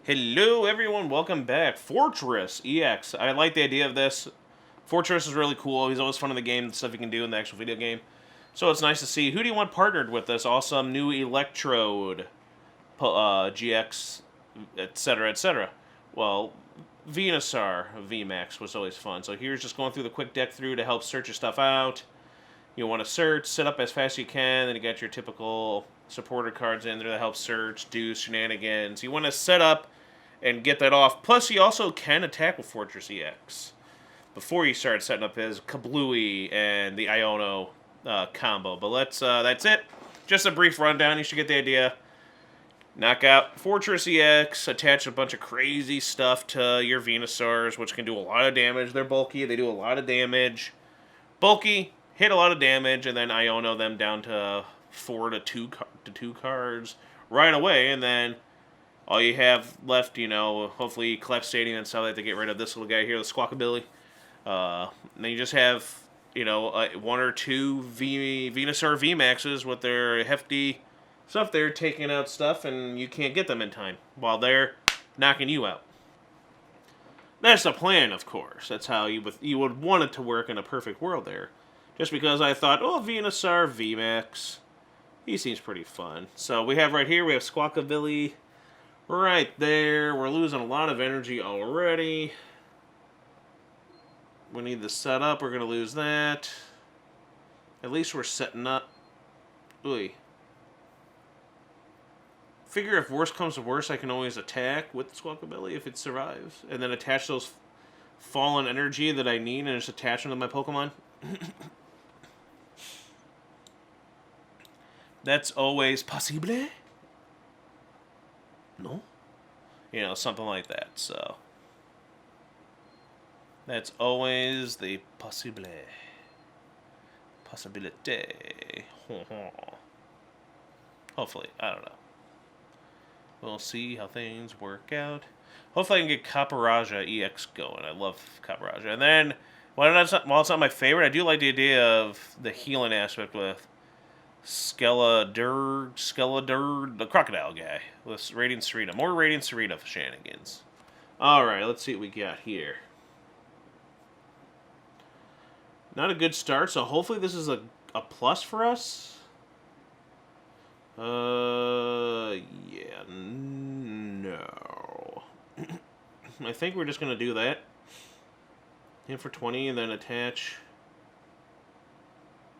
Hello everyone, welcome back. Forretress EX. I like the idea of this. Forretress is really cool. He's always fun in the game, the stuff you can do in the actual video game. So it's nice to see. Who do you want partnered with this awesome new Electrode GX, etc., etc.? Well, Venusaur VMAX was always fun. So here's just going through the quick deck through to help search your stuff out. You want to search, set up as fast as you can, then you got your typical supporter cards in there that help search, do shenanigans. You want to set up and get that off. Plus, you also can attack with Forretress EX before you start setting up his Kablooey and the Iono combo. But that's it. Just a brief rundown. You should get the idea. Knock out Forretress EX, attach a bunch of crazy stuff to your Venusaurs, which can do a lot of damage. They're bulky. They do a lot of damage. Bulky, hit a lot of damage, and then Iono them down to 4 to 2 cards right away, and then all you have left, you know, hopefully Clef Stadium and stuff like that to get rid of this little guy here, the Squawkabilly. And then you just have, you know, 1 or 2 Venusaur VMAXs with their hefty stuff there, taking out stuff, and you can't get them in time while they're knocking you out. That's the plan, of course. That's how you would want it to work in a perfect world there. Just because I thought, oh, Venusaur VMAX, he seems pretty fun. So we have right here, we have Squawkabilly right there. We're losing a lot of energy already. We need the setup. We're going to lose that. At least we're setting up. Ooh. Figure if worse comes to worse, I can always attack with Squawkabilly if it survives. And then attach those fallen energy that I need and just attach them to my Pokemon. That's always possible. No? You know, something like that, so. That's always the possibility. Hopefully, I don't know. We'll see how things work out. Hopefully I can get Caparajah EX going. I love Caparajah. And then, while it's not my favorite, I do like the idea of the healing aspect with Skeledur, the crocodile guy, with Radiant Serena. More Radiant Serena shenanigans. Alright, let's see what we got here. Not a good start, so hopefully this is a plus for us. Yeah, no. I think we're just going to do that. Hit for 20 and then attach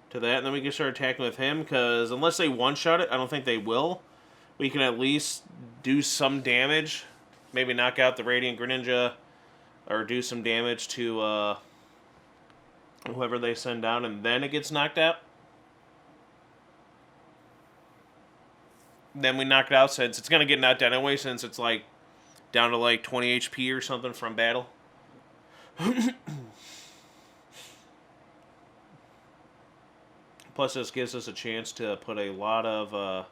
to that, and then we can start attacking with him, because unless they one-shot it, I don't think they will. We can at least do some damage. Maybe knock out the Radiant Greninja, or do some damage to whoever they send down, and then it gets knocked out. Then we knock it out, since it's going to get knocked out anyway, since it's like down to like 20 HP or something from battle. Plus, this gives us a chance to put a lot of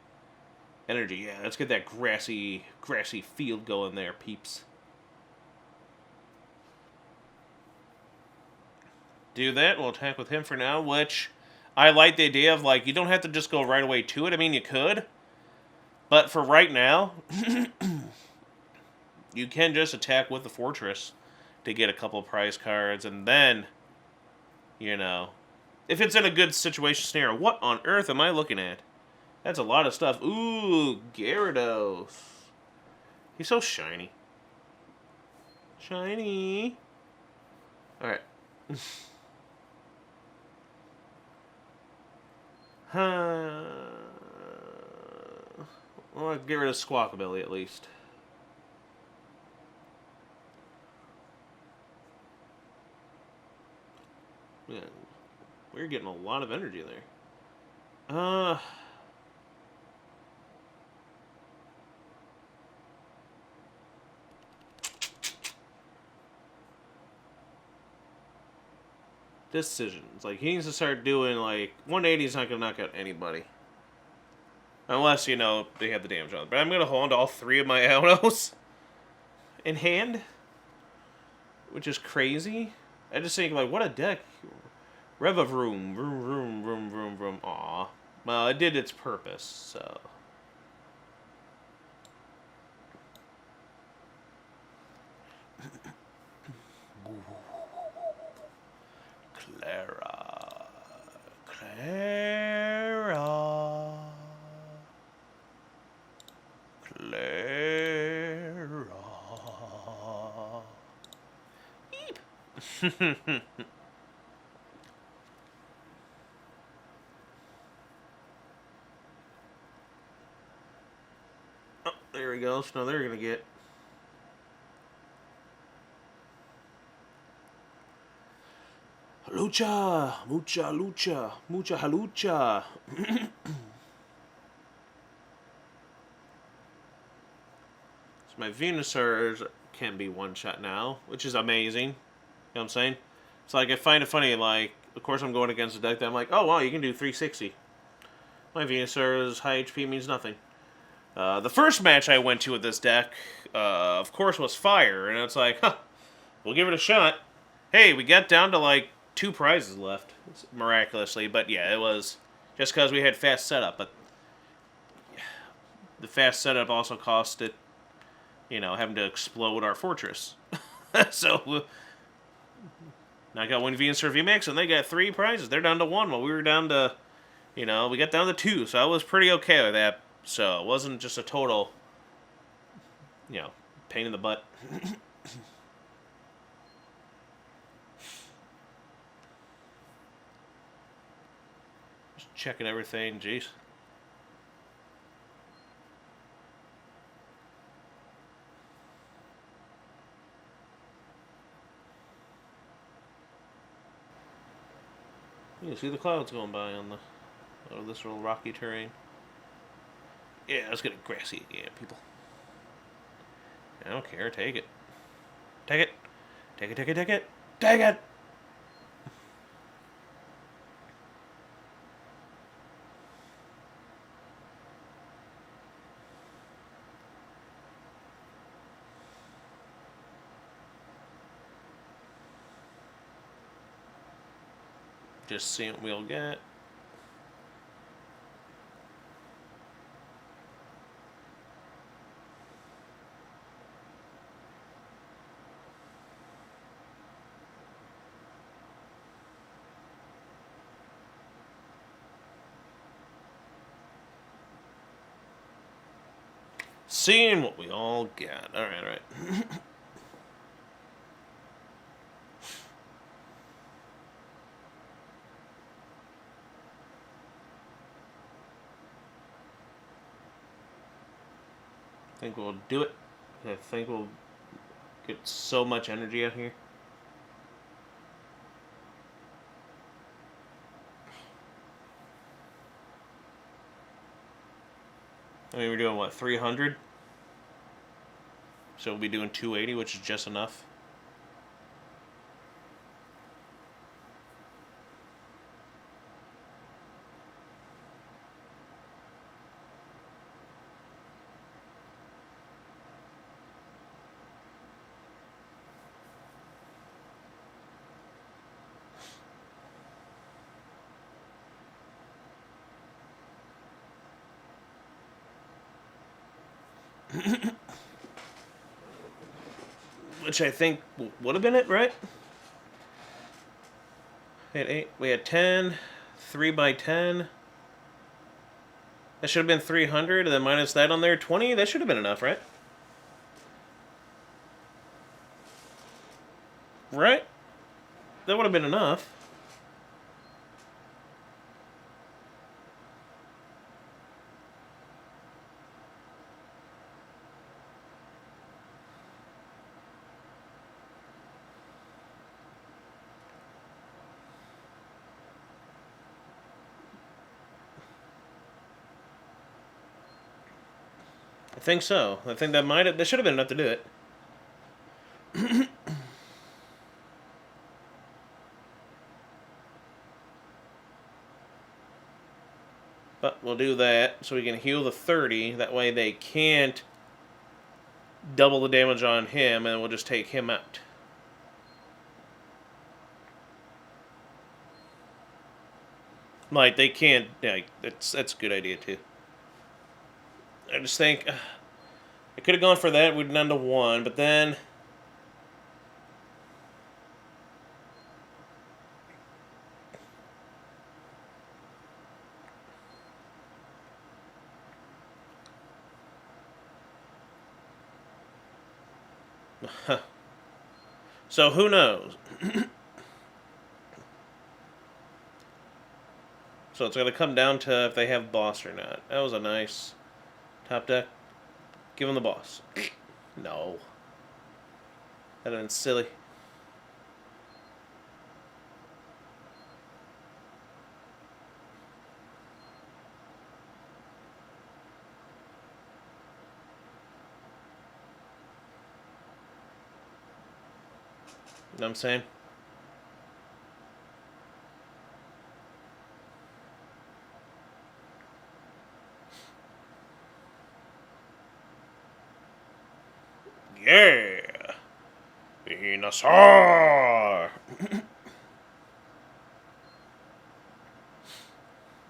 energy. Yeah, let's get that grassy field going there, peeps. Do that. We'll attack with him for now, which I like the idea of, like, you don't have to just go right away to it. I mean, you could. But for right now, you can just attack with the Forretress to get a couple of prize cards, and then, you know, if it's in a good situation scenario. What on earth am I looking at? That's a lot of stuff. Ooh, Gyarados. He's so shiny. Shiny. Alright. Well, I'll get rid of Squawkabilly at least. Yeah, we're getting a lot of energy there. Decisions. Like, he needs to start doing, like, 180 is not going to knock out anybody. Unless, you know, they have the damage on it. But I'm going to hold on to all 3 of my Ionos in hand. Which is crazy. I just think, like, what a deck. Revavroom. Vroom. Aw. Well, it did its purpose, so. Oh, there he goes. No, they're gonna get. Lucha, mucha lucha, mucha halucha. So my Venusaurs can be one shot now, which is amazing. You know what I'm saying? It's like I find it funny. Like, of course, I'm going against a deck that I'm like, oh wow, you can do 360. My Venusaur's high HP means nothing. The first match I went to with this deck, of course, was Fire, and it's like, huh, we'll give it a shot. Hey, we got down to like 2 prizes left, miraculously. But yeah, it was just because we had fast setup. But the fast setup also cost it, having to explode our fortress. So now I got one Venusaur VMAX, and they got 3 prizes. They're down to 1, while we were down to, we got down to 2. So I was pretty okay with that. So it wasn't just a total, pain in the butt. Just checking everything, jeez. You can see the clouds going by on this little rocky terrain. Yeah, let's get a grassy again, people. I don't care, take it. Take it. Take it, take it, take it. Take it! Just seeing what we'll get. Seeing what we all got. Alright, alright. I think we'll do it. I think we'll get so much energy out here. I mean, we're doing, what, 300? So we'll be doing 280, which is just enough. Which I think would have been it, right? We had 8. We had 10. 3 by 10. That should have been 300, and then minus that on there, 20. That should have been enough, right? Right? That would have been enough. I think so. I think that should have been enough to do it. But we'll do that so we can heal the 30. That way they can't double the damage on him, and we'll just take him out. Like, they can't... Yeah, that's a good idea, too. I just think... I could have gone for that. We'd done to 1, but then... So, who knows? So it's going to come down to if they have boss or not. That was a nice top deck. Give him the boss. No. That'd have been silly. You know what I'm saying? Yeah! Venusaur!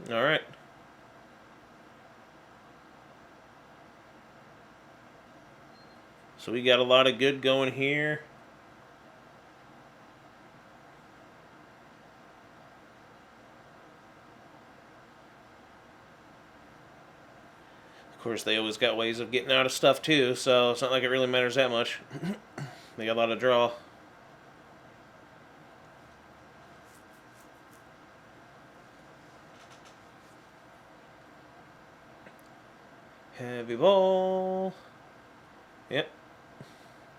Alright. So we got a lot of good going here. Of course, they always got ways of getting out of stuff too, so it's not like it really matters that much. They got a lot of draw. Heavy ball. Yep.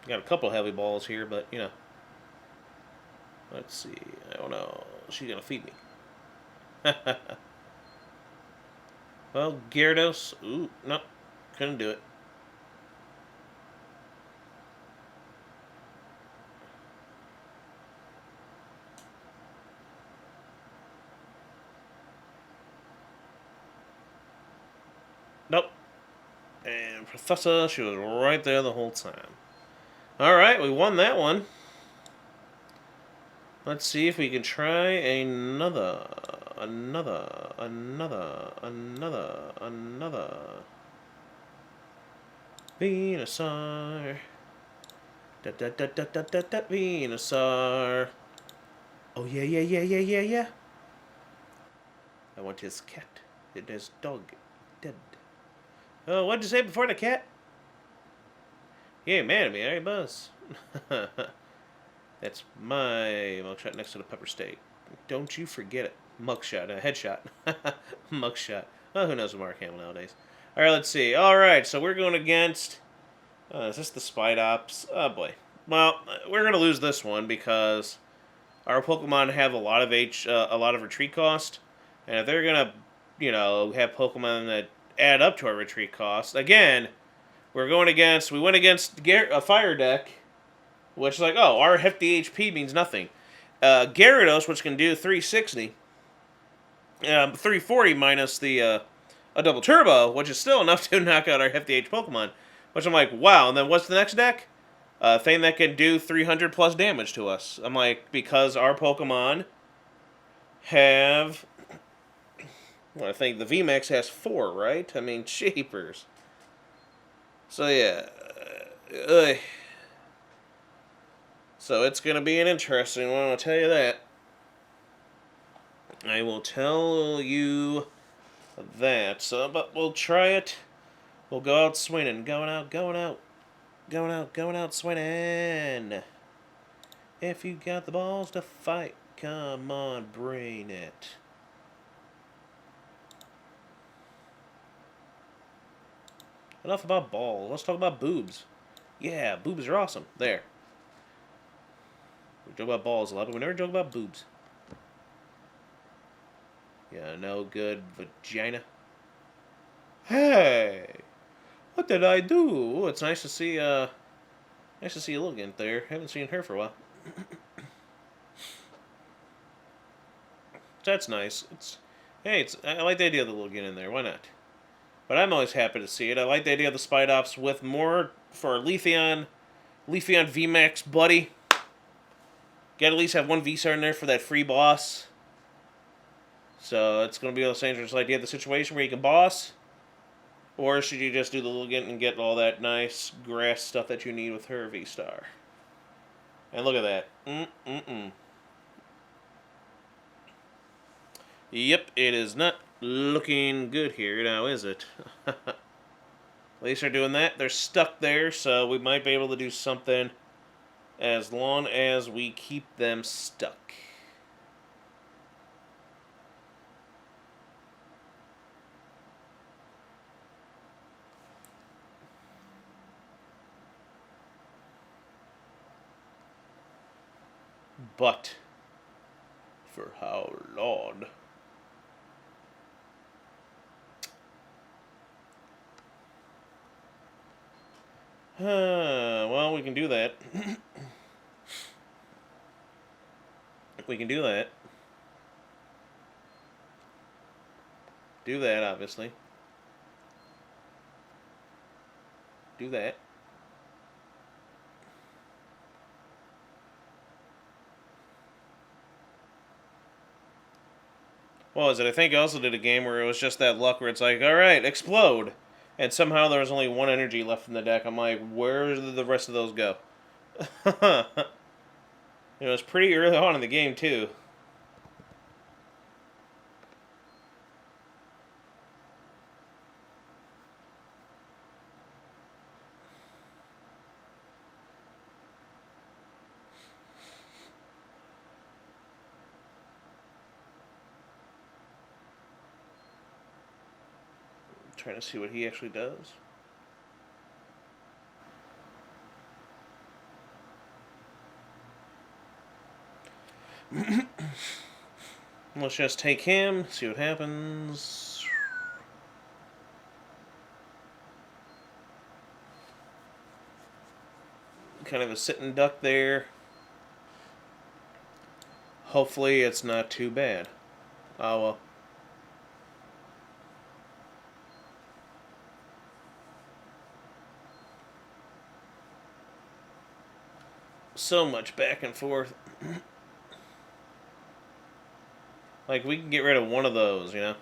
Got a couple heavy balls here, but, you know. Let's see. I don't know. She's going to feed me. Well, Gyarados. Ooh, no. Couldn't do it. Nope. And Professor, she was right there the whole time. Alright, we won that one. Let's see if we can try another. Venusaur. Venusaur. Oh, yeah. I want his cat. And his dog. Dead. Oh, what'd you say before the cat? Yeah, mad at me, eh, Buzz? That's my mugshot next to the pepper steak. Don't you forget it. Mugshot, headshot. Mugshot. Oh, who knows with Mark Hamill nowadays. Alright, let's see. Alright, so we're going against... is this the Spite Ops? Oh, boy. Well, we're going to lose this one because our Pokemon have a lot of retreat cost. And if they're going to, you know, have Pokemon that add up to our retreat cost, again, we went against a fire deck, which is like, oh, our hefty HP means nothing. Gyarados, which can do 360, 340 minus the a double turbo, which is still enough to knock out our hefty H Pokemon. Which I'm like, wow. And then what's the next deck? Thing that can do 300 plus damage to us. I'm like, because our Pokemon have, well, I think the VMAX has 4, right? I mean, cheapers. So yeah, so it's going to be an interesting one, I'll tell you that. I will tell you that. So, but we'll try it. We'll go out swinging. Going out swinging. If you got the balls to fight, come on, bring it. Enough about balls. Let's talk about boobs. Yeah, boobs are awesome. There. We joke about balls a lot, but we never joke about boobs. Yeah, no good vagina. Hey, what did I do? Ooh, it's nice to see you looking there. Haven't seen her for a while. That's nice. I like the idea of the little in there. Why not? But I'm always happy to see it. I like the idea of the Spite Ops with more for Leafeon VMAX buddy. Gotta at least have one V-Star in there for that free boss. So it's going to be a dangerous idea of the situation where you can boss. Or should you just do the little and get all that nice grass stuff that you need with her V-Star? And look at that. Yep, it is not looking good here now, is it? At least they're doing that. They're stuck there, so we might be able to do something as long as we keep them stuck. But for how long? Well, we can do that. We can do that. Do that, obviously. Do that. What was it? I think I also did a game where it was just that luck where it's like, alright, explode! And somehow there was only one energy left in the deck. I'm like, where did the rest of those go? It was pretty early on in the game, too. Trying to see what he actually does. Let's just take him, see what happens. Kind of a sitting duck there. Hopefully it's not too bad. Oh well. So much back and forth. Like, we can get rid of one of those, you know?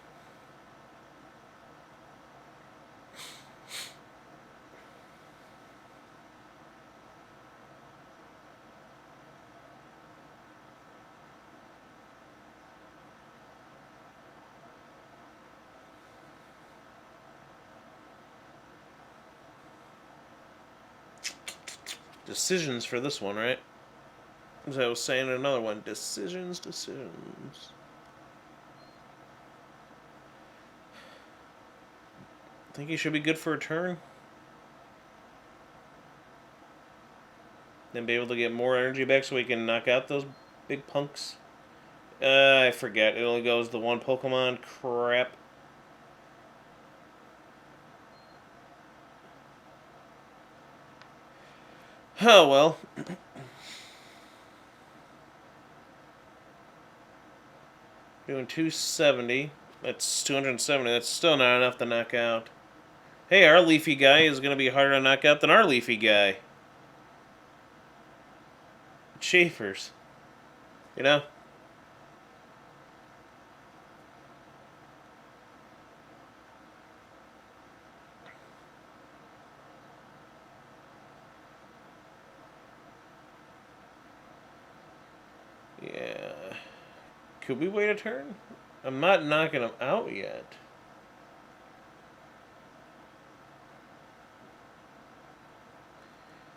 Decisions for this one, right? As I was saying in another one, decisions. Think he should be good for a turn? Then be able to get more energy back so we can knock out those big punks? I forget. It only goes to one Pokemon. Crap. Oh, well. Doing 270. That's 270. That's still not enough to knock out. Hey, our Leafy guy is going to be harder to knock out than our Leafy guy. Chafers. You know? Yeah. Could we wait a turn? I'm not knocking him out yet.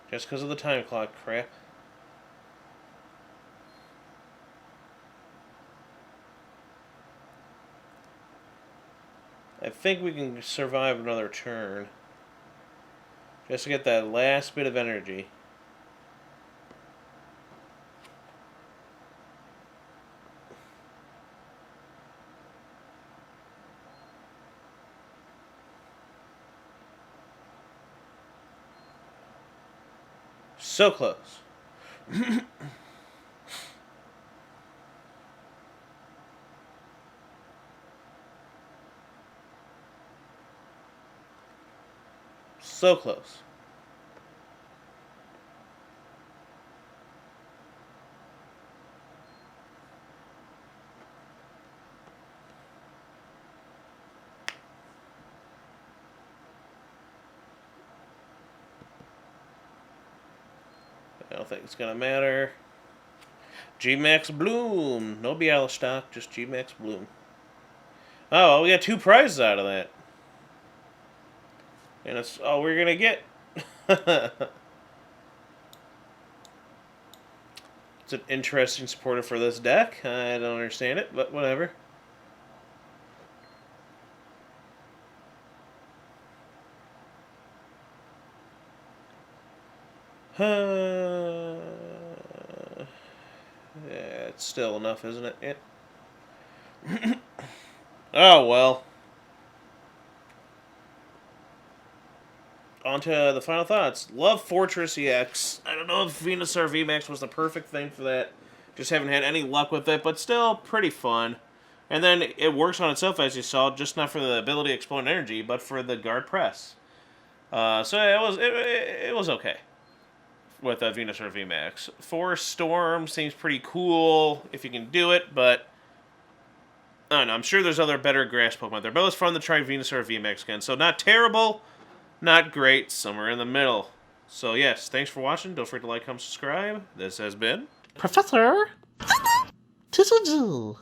Just because of the time clock crap. I think we can survive another turn. Just to get that last bit of energy. So close. So close. I don't think it's gonna matter. GMAX Bloom. No Bialystok, just GMAX Bloom. Oh, well, we got 2 prizes out of that. And that's all we're gonna get. It's an interesting supporter for this deck. I don't understand it, but whatever. It's still enough, isn't it? Oh, well. On to the final thoughts. Love Forretress EX. I don't know if Venusaur VMAX was the perfect thing for that. Just haven't had any luck with it, but still pretty fun. And then it works on itself, as you saw, just not for the ability to explode energy, but for the guard press. So it was okay with Venusaur VMAX. Forest Storm seems pretty cool if you can do it, but I don't know. I'm sure there's other better grass Pokemon there, but it was fun to try Venusaur VMAX again. So not terrible, not great, somewhere in the middle. So yes, thanks for watching. Don't forget to like, comment, subscribe. This has been Professor TCG.